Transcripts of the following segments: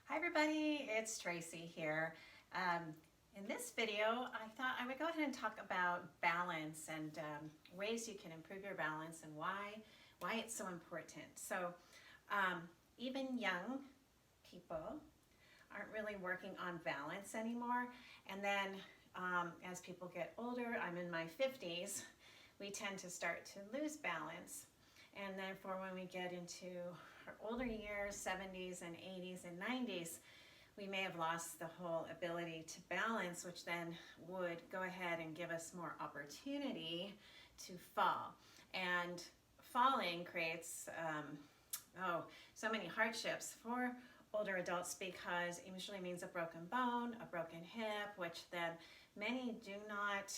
Hi everybody, it's Tracy here. In this video, I thought I would go ahead and talk about balance and ways you can improve your balance and why it's so important. So even young people aren't really working on balance anymore. And then as people get older, I'm in my 50s, we tend to start to lose balance. And therefore when we get into our older years, 70s and 80s and 90s, we may have lost the whole ability to balance, which then would go ahead and give us more opportunity to fall. And falling creates so many hardships for older adults because it usually means a broken bone, a broken hip, which then many do not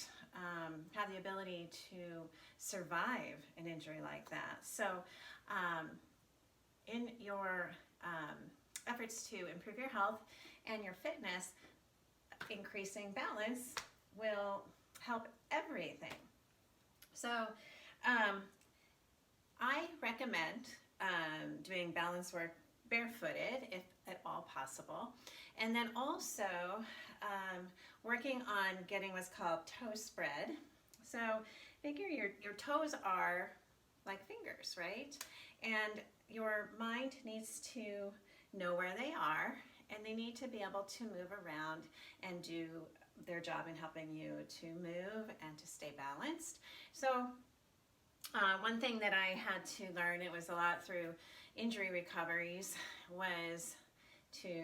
have the ability to survive an injury like that. So in your efforts to improve your health and your fitness, increasing balance will help everything. So I recommend doing balance work barefooted if at all possible, and then also working on getting what's called toe spread. So figure your toes are like fingers, right? And your mind needs to know where they are, and they need to be able to move around and do their job in helping you to move and to stay balanced. So one thing that I had to learn, it was a lot through injury recoveries, was to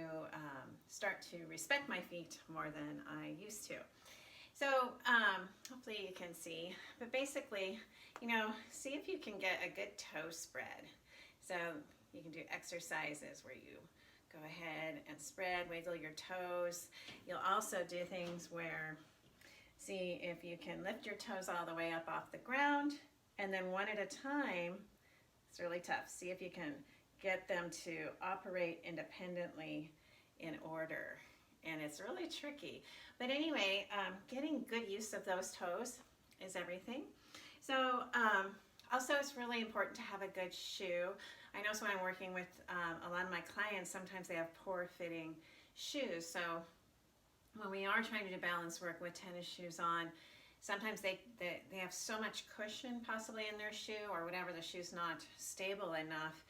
start to respect my feet more than I used to. So hopefully you can see, but basically, see if you can get a good toe spread. So you can do exercises where you go ahead and spread, wiggle your toes. You'll also do things where, see if you can lift your toes all the way up off the ground, and then one at a time. It's really tough. See if you can get them to operate independently in order. And it's really tricky. But anyway, getting good use of those toes is everything. So also it's really important to have a good shoe. I know when I'm working with a lot of my clients, sometimes they have poor fitting shoes. So when we are trying to do balance work with tennis shoes on, sometimes they have so much cushion possibly in their shoe, or whatever, the shoe's not stable enough.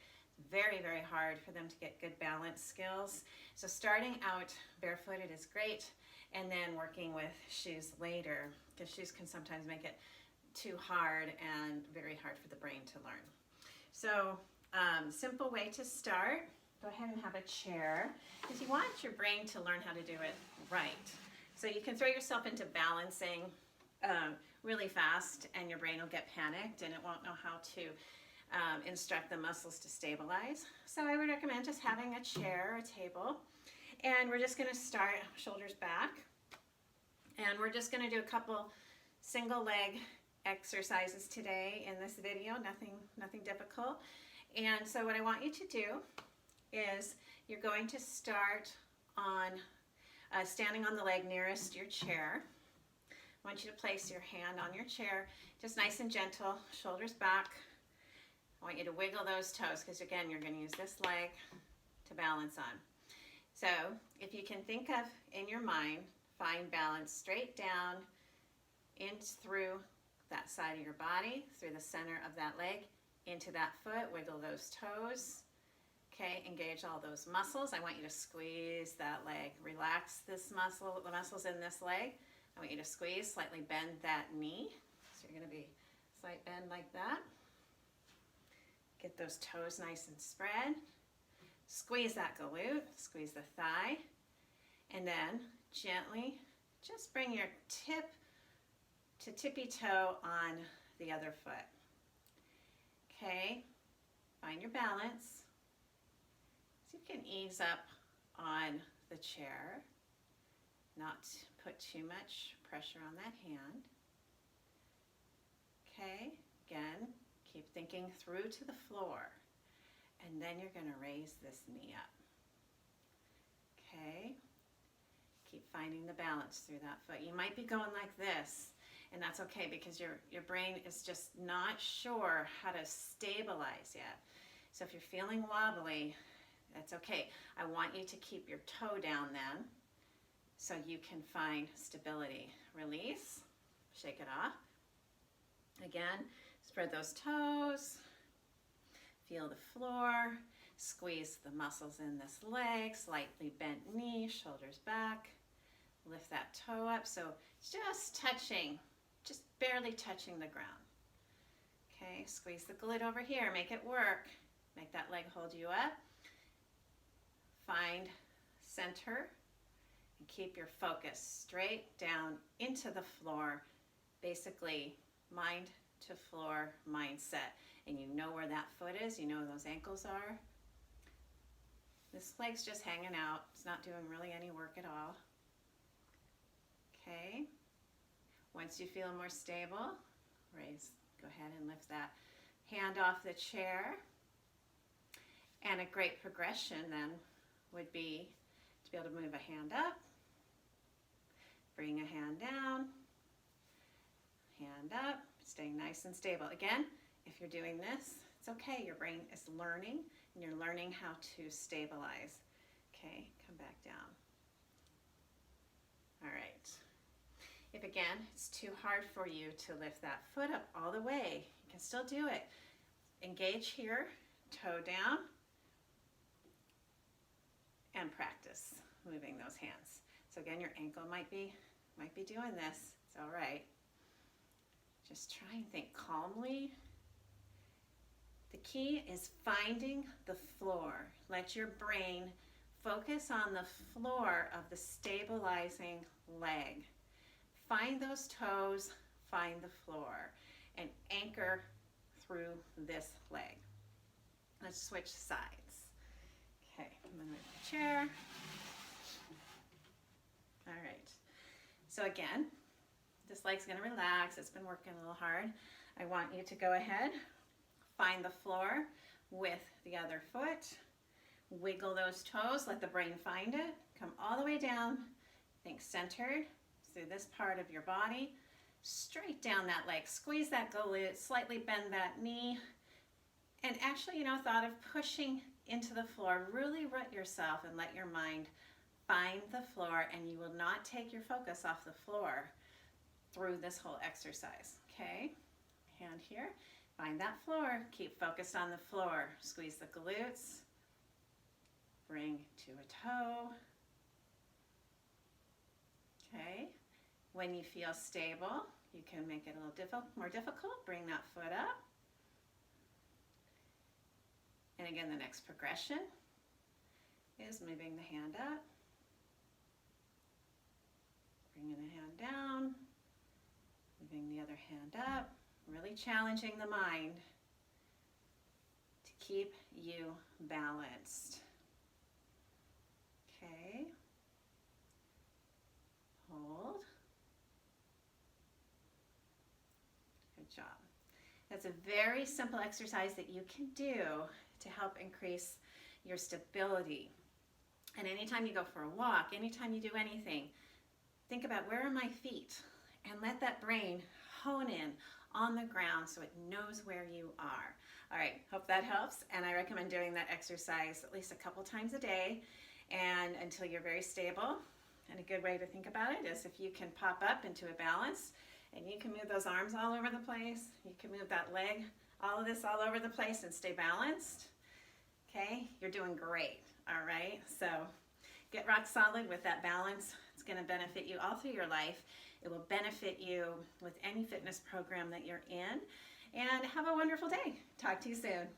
Very, very hard for them to get good balance skills. So starting out barefooted is great, and then working with shoes later, because shoes can sometimes make it too hard and very hard for the brain to learn. So simple way to start, go ahead and have a chair, because you want your brain to learn how to do it right. So you can throw yourself into balancing really fast, and your brain will get panicked and it won't know how to instruct the muscles to stabilize. So I would recommend just having a chair or a table, and we're just going to start shoulders back, and we're just going to do a couple single leg exercises today in this video, nothing difficult. And so what I want you to do is you're going to start on standing on the leg nearest your chair. I want you to place your hand on your chair, just nice and gentle, shoulders back. I want you to wiggle those toes, because again, you're going to use this leg to balance on. So if you can think of, in your mind, find balance straight down in through that side of your body, through the center of that leg, into that foot, wiggle those toes. Okay, engage all those muscles. I want you to squeeze that leg. Relax this muscle, the muscles in this leg. I want you to squeeze, slightly bend that knee. So you're going to be slight bend like that. Get those toes nice and spread. Squeeze that glute, squeeze the thigh, and then gently just bring your tip to tippy toe on the other foot. Okay, find your balance. So you can ease up on the chair, not put too much pressure on that hand. Okay, again, keep thinking through to the floor, and then you're going to raise this knee up. Okay, keep finding the balance through that foot. You might be going like this, and that's okay, because your brain is just not sure how to stabilize yet. So if you're feeling wobbly, That's okay. I want you to keep your toe down then so you can find stability. Release, shake it off. Again, spread those toes, feel the floor, squeeze the muscles in this leg, slightly bent knee, shoulders back. Lift that toe up, so just touching, just barely touching the ground. Okay, squeeze the glute over here, make it work. Make that leg hold you up. Find center and keep your focus straight down into the floor. Basically, mind to floor mindset. And you know where that foot is, you know where those ankles are. This leg's just hanging out. It's not doing really any work at all. Okay. Once you feel more stable, go ahead and lift that hand off the chair. And a great progression then would be to be able to move a hand up, bring a hand down, hand up, staying nice and stable. Again, if you're doing this, it's okay. Your brain is learning, and you're learning how to stabilize. Okay, come back down. All right. If again, it's too hard for you to lift that foot up all the way, you can still do it. Engage here, toe down, and practice moving those hands. So again, your ankle might be doing this. It's all right. Just try and think calmly. The key is finding the floor. Let your brain focus on the floor of the stabilizing leg. Find those toes, find the floor, and anchor through this leg. Let's switch sides. Okay, I'm gonna move the chair. All right, so again, this leg's gonna relax. It's been working a little hard. I want you to go ahead, find the floor with the other foot, wiggle those toes, let the brain find it, come all the way down, think centered, through this part of your body, straight down that leg, squeeze that glute, slightly bend that knee, and actually, thought of pushing into the floor. Really root yourself and let your mind find the floor, and you will not take your focus off the floor through this whole exercise, okay? Hand here, find that floor, keep focused on the floor, squeeze the glutes, bring to a toe, okay? When you feel stable, you can make it a little more difficult. Bring that foot up. And again, the next progression is moving the hand up, bringing the hand down, moving the other hand up, really challenging the mind to keep you balanced. Okay. Hold. Good job. That's a very simple exercise that you can do to help increase your stability. And anytime you go for a walk, anytime you do anything, think about where are my feet, and let that brain hone in on the ground so it knows where you are. All right, hope that helps, and I recommend doing that exercise at least a couple times a day and until you're very stable. And a good way to think about it is if you can pop up into a balance and you can move those arms all over the place, you can move that leg, all of this all over the place and stay balanced, okay? You're doing great, all right? So get rock solid with that balance. It's gonna benefit you all through your life. It will benefit you with any fitness program that you're in. And have a wonderful day. Talk to you soon.